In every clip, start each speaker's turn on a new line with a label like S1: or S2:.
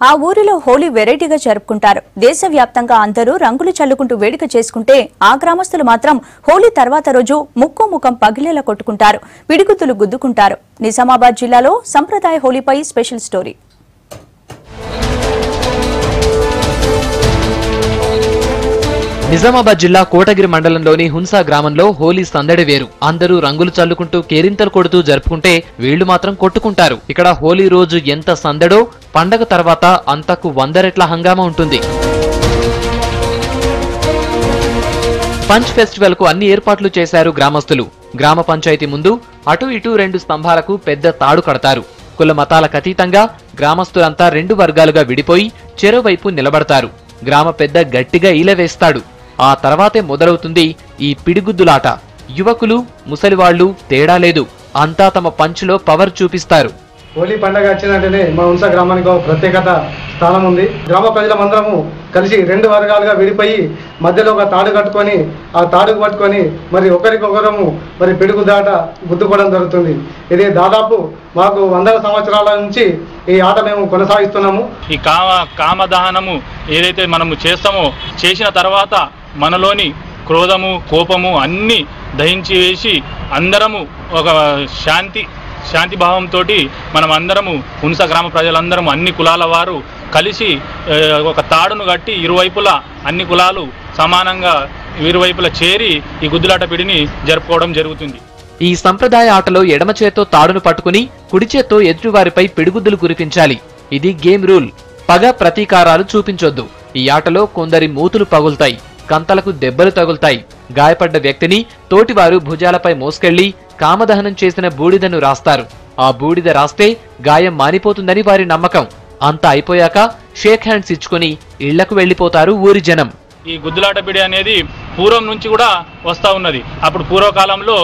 S1: ఆ ఊరిలో హోలీ వెరైటీగా జరుపుకుంటారు. దేశవ్యాప్తంగా అందరూ రంగులు చల్లుకుంటూ వేడుక చేసుకుంటే ఆ గ్రామస్తులు మాత్రం హోలీ తర్వాత రోజు ముక్కు ముఖం పగిలేలా కొట్టుకుంటారు, పిడిగుద్దులు గుద్దుకుంటారు. నిజామాబాద్ జిల్లాలో సంప్రదాయ హోలీపై స్పెషల్ స్టోరీ.
S2: నిజామాబాద్ జిల్లా కోటగిరి మండలంలోని హున్సా గ్రామంలో హోలీ సందడి వేరు. అందరూ రంగులు చల్లుకుంటూ కేరింతలు కొడుతూ జరుపుకుంటే వీళ్లు మాత్రం కొట్టుకుంటారు. ఇక్కడ హోలీ రోజు ఎంత సందడో పండగ తర్వాత అంతకు 100 రెట్ల హంగామా ఉంటుంది. పంచ్ ఫెస్టివల్ కు అన్ని ఏర్పాట్లు చేశారు గ్రామస్తులు. గ్రామ పంచాయతీ ముందు అటు ఇటు 2 స్తంభాలకు పెద్ద తాడు కడతారు. కుల మతాలకు అతీతంగా గ్రామస్తులంతా 2 వర్గాలుగా విడిపోయి చెరోవైపు నిలబడతారు. గ్రామ పెద్ద గట్టిగా ఈలవేస్తాడు. ఆ తర్వాతే మొదలవుతుంది ఈ పిడిగుద్దులాట. యువకులు ముసలివాళ్లు తేడా లేదు, అంతా తమ పంచులో పవర్ చూపిస్తారు.
S3: హోలీ పండుగ వచ్చినట్టునే మా హున్సా గ్రామానికి ఒక ప్రత్యేకత స్థానం ఉంది. గ్రామ ప్రజలమందరము కలిసి 2 వర్గాలుగా విడిపోయి మధ్యలో ఒక తాడు కట్టుకొని ఆ తాడుకు పట్టుకొని మరి ఒకరికొకరము మరి పిడుగుదాట గుద్దుకోవడం జరుగుతుంది. ఇది దాదాపు మాకు 100 సంవత్సరాల నుంచి ఈ ఆట మేము కొనసాగిస్తున్నాము.
S4: ఈ కామదహనము ఏదైతే మనము చేస్తామో చేసిన తర్వాత మనలోని క్రోధము కోపము అన్నీ దహించి వేసి అందరము ఒక శాంతి భావంతో మనం అందరము హున్సా గ్రామ ప్రజలందరము అన్ని కులాల వారు కలిసి ఒక తాడును కట్టి ఇరువైపులా అన్ని కులాలు సమానంగా ఇరువైపులా చేరి ఈ గుద్దులాట పిడిని జరుపుకోవడం జరుగుతుంది.
S2: ఈ సంప్రదాయ ఆటలో ఎడమ చేత్తో తాడును పట్టుకుని కుడి చేత్తో ఎదుటివారిపై పిడిగుద్దులు కురిపించాలి. ఇది గేమ్ రూల్. పగ ప్రతీకారాలు చూపించొద్దు. ఈ ఆటలో కొందరి మూతులు పగులుతాయి, కంతలకు దెబ్బలు తగులుతాయి. గాయపడ్డ వ్యక్తిని తోటివారు భుజాలపై మోసుకెళ్లి కామదహనం చేసిన బూడిదను రాస్తారు. ఆ బూడిద రాస్తే గాయం మానిపోతుందని వారి నమ్మకం. అంతా అయిపోయాక షేక్ హ్యాండ్స్ ఇచ్చుకుని ఇళ్లకు వెళ్లిపోతారు ఊరి జనం.
S4: ఈ గుద్దులాట పిడి అనేది పూర్వం నుంచి కూడా వస్తూ ఉన్నది. అప్పుడు పూర్వకాలంలో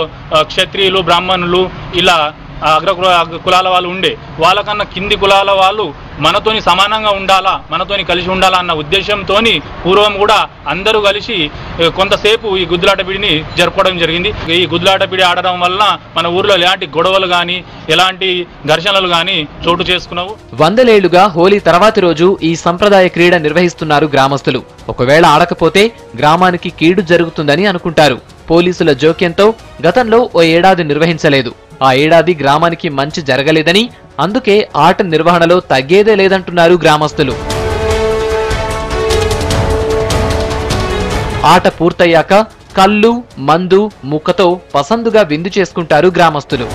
S4: క్షత్రియులు బ్రాహ్మణులు ఇలా అగ్ర కులాల వాళ్ళు ఉండే, వాళ్ళకన్నా కింది కులాల వాళ్ళు మనతోని సమానంగా ఉండాలా, మనతోని కలిసి ఉండాలా అన్న ఉద్దేశంతో పూర్వం కూడా అందరూ కలిసి కొంతసేపు ఈ గుద్దులాట పిడిని జరుపుకోవడం జరిగింది. ఈ గుద్దులాట పిడి ఆడడం వల్ల మన ఊర్లో ఎలాంటి గొడవలు గాని ఎలాంటి ఘర్షణలు గాని చోటు చేసుకున్నావు.
S2: 100 ఏళ్లుగా హోలీ తర్వాతి రోజు ఈ సంప్రదాయ క్రీడ నిర్వహిస్తున్నారు గ్రామస్తులు. ఒకవేళ ఆడకపోతే గ్రామానికి కీడు జరుగుతుందని అనుకుంటారు. పోలీసుల జోక్యంతో గతంలో ఓ ఏడాది నిర్వహించలేదు. ఆ ఏడాది గ్రామానికి మంచి జరగలేదని, అందుకే ఆట నిర్వహణలో తగ్గేదే లేదంటున్నారు గ్రామస్తులు. ఆట పూర్తయ్యాక కళ్ళు మందు ముక్కతో పసందుగా విందు చేసుకుంటారు గ్రామస్తులు.